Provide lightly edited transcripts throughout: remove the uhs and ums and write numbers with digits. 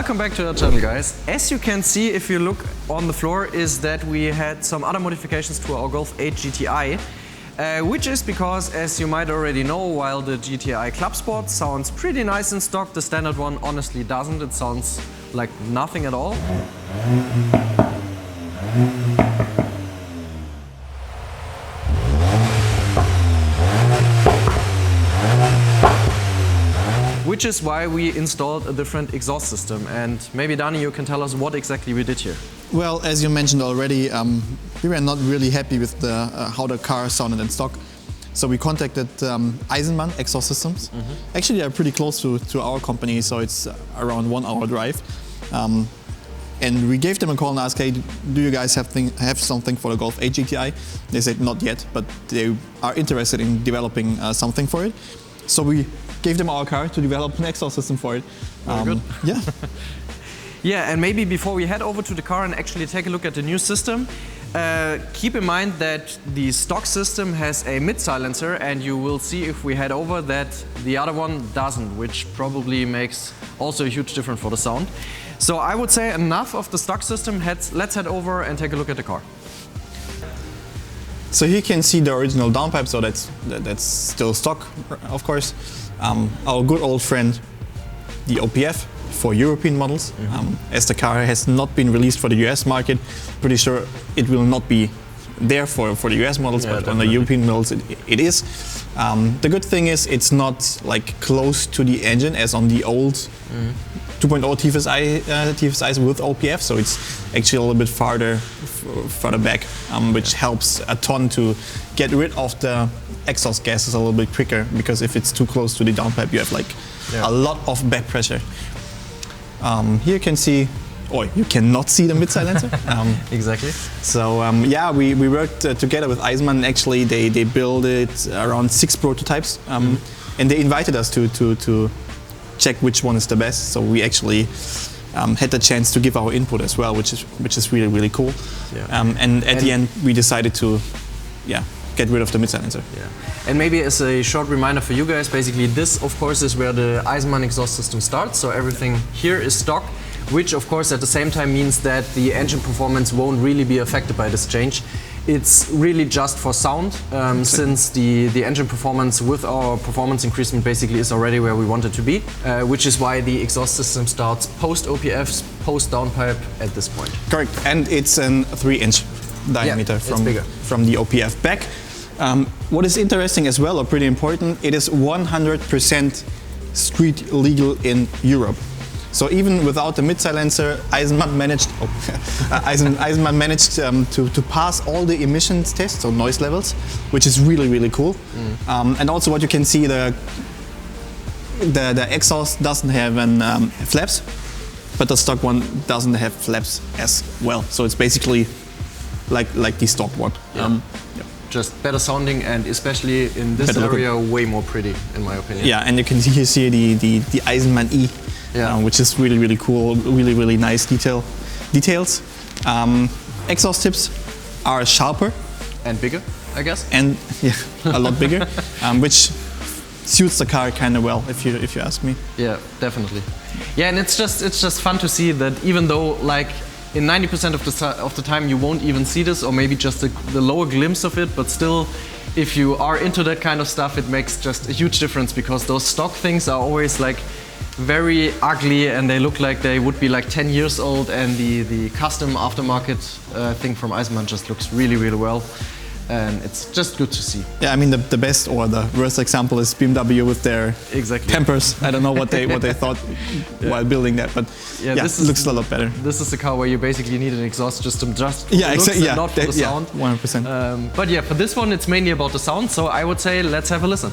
Welcome back to our channel, guys. As you can see if you look on the floor is that we had some other modifications to our Golf 8 GTI, which is because, as you might already know, while the GTI Club Sport sounds pretty nice in stock, the standard one honestly doesn't. It sounds like nothing at all. Which is why we installed a different exhaust system. And maybe Dani, you can tell us what exactly we did here. Well, as you mentioned already, we were not really happy with how the car sounded in stock. So we contacted Eisenmann Exhaust Systems. Actually, they're pretty close to our company, so it's around 1 hour drive. And we gave them a call and asked, hey, do you guys have something for the Golf 8 GTI? They said not yet, but they are interested in developing something for it. So we gave them our car to develop an exhaust system for it. Very good. Yeah. Yeah, and maybe before we head over to the car and actually take a look at the new system, keep in mind that the stock system has a mid-silencer, and you will see if we head over that the other one doesn't, which probably makes also a huge difference for the sound. So I would say enough of the stock system, let's head over and take a look at the car. So here you can see the original downpipe, so that's still stock, of course. Our good old friend, the OPF for European models. As the car has not been released for the US market, pretty sure it will not be there for the US models, but definitely. On the European models it is. The good thing is it's not like close to the engine as on the old 2.0 TFSIs with OPF, so it's actually a little bit farther back, which helps a ton to get rid of the exhaust gases a little bit quicker, because if it's too close to the downpipe you have like a lot of back pressure. Here you can see, or you cannot see the mid-silencer. Exactly. So yeah, we worked together with Eisenmann. Actually, they built it around 6 prototypes, and they invited us to check which one is the best. So we actually had the chance to give our input as well, which is really cool. Yeah. And at the end, we decided to get rid of the mid-silencer. Yeah. And maybe as a short reminder for you guys, basically this, of course, is where the Eisenmann exhaust system starts. So everything here is stock, which of course at the same time means that the engine performance won't really be affected by this change. It's really just for sound, since the engine performance with our performance increasement basically is already where we want it to be, which is why the exhaust system starts post OPFs, post downpipe at this point. Correct, and it's a 3-inch diameter from the OPF back. What is interesting as well, or pretty important, it is 100% street legal in Europe. So even without the mid-silencer, Eisenmann managed to pass all the emissions tests, so noise levels, which is really cool. And also what you can see, the exhaust doesn't have flaps, but the stock one doesn't have flaps as well. So it's basically like the stock one. Just better sounding, and especially in this area, way more pretty, in my opinion. Yeah, and you can see the Eisenmann E. Which is really cool, really nice details. Exhaust tips are sharper and bigger, I guess. And a lot bigger, which suits the car kind of well, if you ask me. Yeah, definitely. Yeah, and it's just fun to see that even though like in 90% of the time you won't even see this, or maybe just the lower glimpse of it, but still, if you are into that kind of stuff, it makes just a huge difference, because those stock things are always like very ugly and they look like they would be like 10 years old, and the custom aftermarket thing from Eisenmann just looks really well, and it's just good to see. Yeah, I mean the best or the worst example is BMW with their Pampers. I don't know what they thought while building that, but this looks a lot better. This is the car where you basically need an exhaust system just for the looks and not for the sound. 100%. But yeah, for this one it's mainly about the sound, so I would say let's have a listen.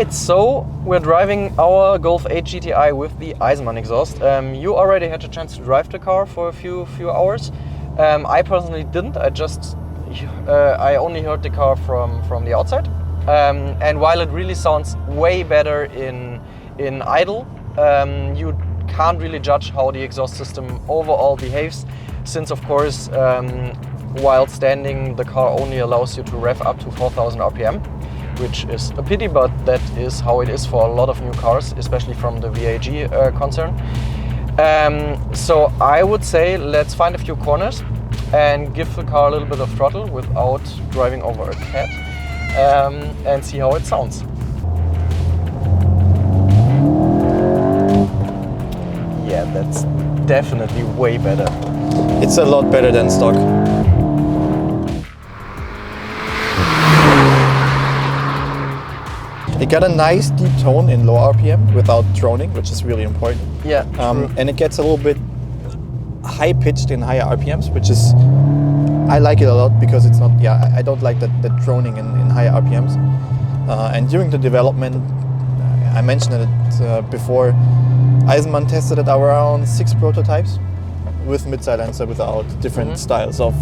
Alright, so we're driving our Golf 8 GTI with the Eisenmann exhaust. You already had a chance to drive the car for a few hours. I personally didn't. I only heard the car from the outside. And while it really sounds way better in idle, you can't really judge how the exhaust system overall behaves, since of course while standing the car only allows you to rev up to 4,000 RPM, which is a pity, but that is how it is for a lot of new cars, especially from the VAG concern. So I would say let's find a few corners and give the car a little bit of throttle without driving over a cat, and see how it sounds. Yeah, that's definitely way better. It's a lot better than stock. It got a nice deep tone in low RPM without droning, which is really important. Yeah, and it gets a little bit high pitched in higher RPMs, which is, I like it a lot because it's not, I don't like the droning in higher RPMs. And during the development, I mentioned it before, Eisenmann tested it around 6 prototypes with mid-silencer, without different styles of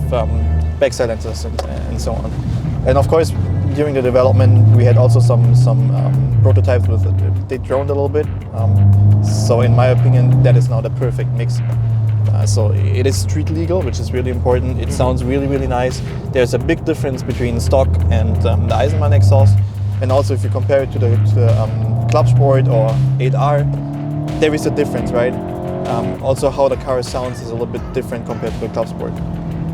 back silencers and so on. And of course, during the development, we had also some prototypes with they droned a little bit. So in my opinion, that is now the perfect mix. So it is street legal, which is really important. It sounds really, really nice. There's a big difference between stock and the Eisenmann exhaust. And also if you compare it to the Club Sport or 8R, there is a difference, right? Also how the car sounds is a little bit different compared to the Club Sport,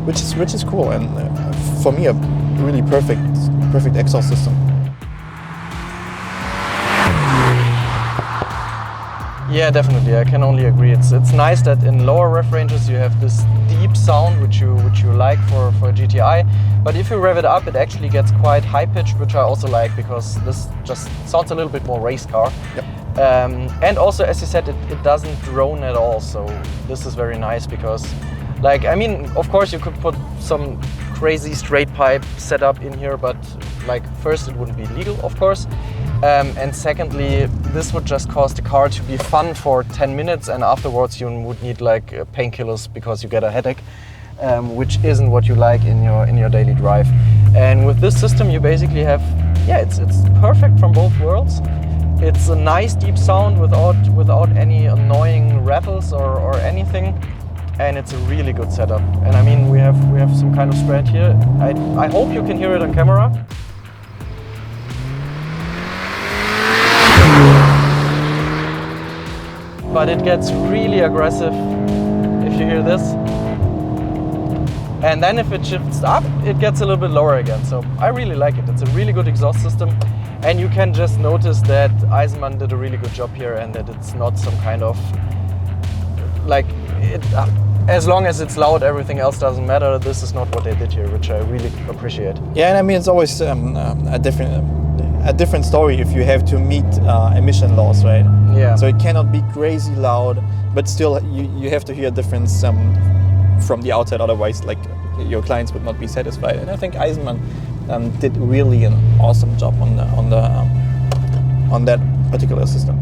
which is cool, and for me a really perfect exhaust system. Yeah, definitely. I can only agree. It's nice that in lower rev ranges you have this deep sound which you like for a GTI, but if you rev it up, it actually gets quite high pitched, which I also like because this just sounds a little bit more race car. Yep. And also, as you said, it doesn't drone at all. So this is very nice because, like, I mean, of course you could put some crazy straight pipe setup in here, but like first it wouldn't be legal, of course. And secondly, this would just cause the car to be fun for 10 minutes, and afterwards you would need like painkillers because you get a headache, which isn't what you like in your daily drive. And with this system, you basically have, it's perfect from both worlds. It's a nice deep sound without any annoying rattles or anything, and it's a really good setup. And I mean, we have some kind of spread here. I hope you can hear it on camera. But it gets really aggressive if you hear this. And then if it shifts up, it gets a little bit lower again. So I really like it. It's a really good exhaust system. And you can just notice that Eisenmann did a really good job here, and that it's not some kind of, like, as long as it's loud, everything else doesn't matter. This is not what they did here, which I really appreciate. Yeah, and I mean, it's always a different story if you have to meet emission laws, right? Yeah. So it cannot be crazy loud, but still you have to hear a difference from the outside, otherwise like your clients would not be satisfied. And I think Eisenmann did really an awesome job on that particular system.